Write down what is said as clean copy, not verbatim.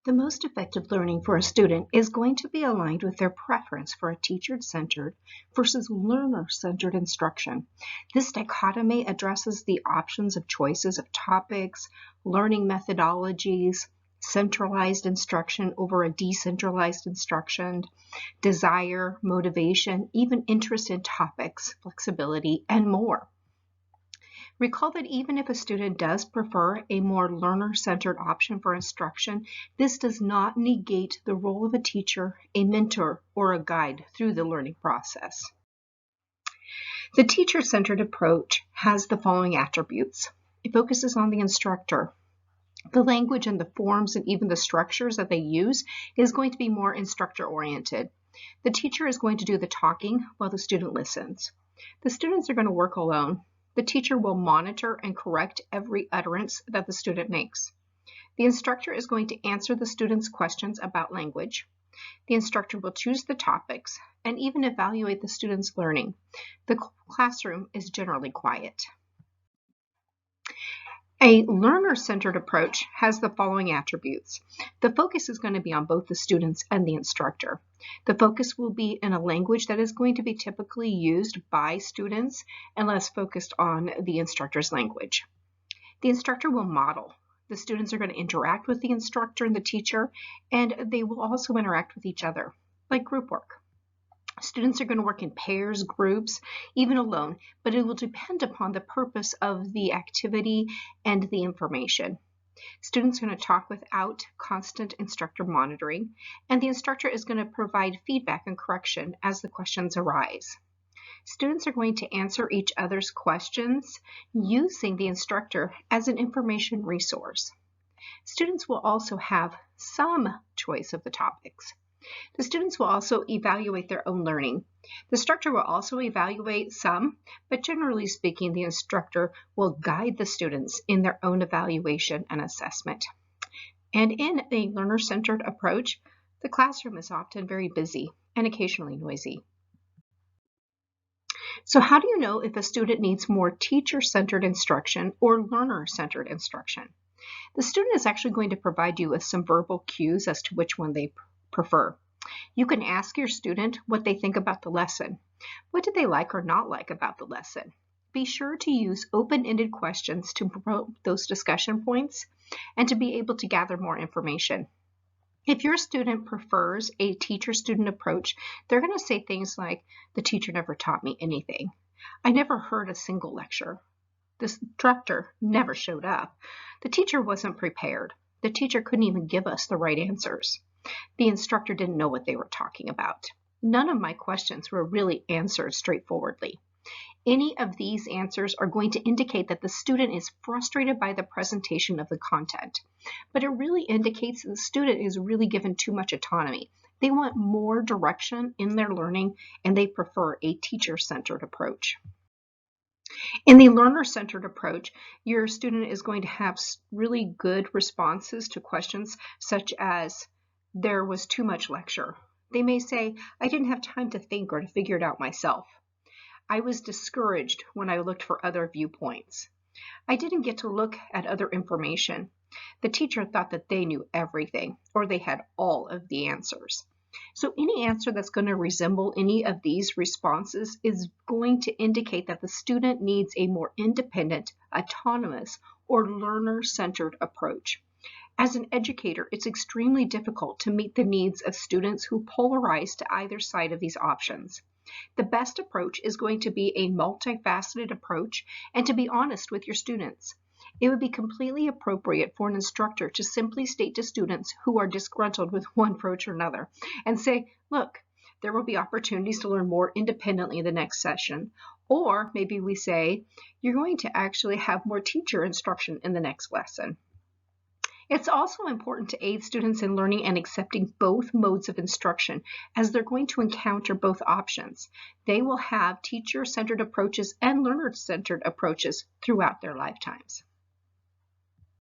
The most effective learning for a student is going to be aligned with their preference for a teacher-centered versus learner-centered instruction. This dichotomy addresses the options of choices of topics, learning methodologies, centralized instruction over a decentralized instruction, desire, motivation, even interest in topics, flexibility, and more. Recall that even if a student does prefer a more learner-centered option for instruction, this does not negate the role of a teacher, a mentor, or a guide through the learning process. The teacher-centered approach has the following attributes. It focuses on the instructor. The language and the forms and even the structures that they use is going to be more instructor-oriented. The teacher is going to do the talking while the student listens. The students are going to work alone. The teacher will monitor and correct every utterance that the student makes. The instructor is going to answer the student's questions about language. The instructor will choose the topics and even evaluate the student's learning. The classroom is generally quiet. A learner-centered approach has the following attributes. The focus is going to be on both the students and the instructor. The focus will be in a language that is going to be typically used by students and less focused on the instructor's language. The instructor will model. The students are going to interact with the instructor and the teacher, and they will also interact with each other, like group work. Students are going to work in pairs, groups, even alone, but it will depend upon the purpose of the activity and the information. Students are going to talk without constant instructor monitoring, and the instructor is going to provide feedback and correction as the questions arise. Students are going to answer each other's questions using the instructor as an information resource. Students will also have some choice of the topics. The students will also evaluate their own learning. The instructor will also evaluate some, but generally speaking, the instructor will guide the students in their own evaluation and assessment. And in a learner-centered approach, the classroom is often very busy and occasionally noisy. So how do you know if a student needs more teacher-centered instruction or learner-centered instruction? The student is actually going to provide you with some verbal cues as to which one they prefer. You can ask your student what they think about the lesson. What do they like or not like about the lesson? Be sure to use open-ended questions to promote those discussion points and to be able to gather more information. If your student prefers a teacher-student approach, they're going to say things like, the teacher never taught me anything. I never heard a single lecture. The instructor never showed up. The teacher wasn't prepared. The teacher couldn't even give us the right answers. The instructor didn't know what they were talking about. None of my questions were really answered straightforwardly. Any of these answers are going to indicate that the student is frustrated by the presentation of the content, but it really indicates that the student is really given too much autonomy. They want more direction in their learning, and they prefer a teacher-centered approach. In the learner-centered approach, your student is going to have really good responses to questions such as, there was too much lecture. They may say, I didn't have time to think or to figure it out myself. I was discouraged when I looked for other viewpoints. I didn't get to look at other information. The teacher thought that they knew everything, or they had all of the answers. So any answer that's going to resemble any of these responses is going to indicate that the student needs a more independent, autonomous, or learner-centered approach. As an educator, it's extremely difficult to meet the needs of students who polarize to either side of these options. The best approach is going to be a multifaceted approach and to be honest with your students. It would be completely appropriate for an instructor to simply state to students who are disgruntled with one approach or another and say, look, there will be opportunities to learn more independently in the next session. Or maybe we say, you're going to actually have more teacher instruction in the next lesson. It's also important to aid students in learning and accepting both modes of instruction as they're going to encounter both options. They will have teacher-centered approaches and learner-centered approaches throughout their lifetimes.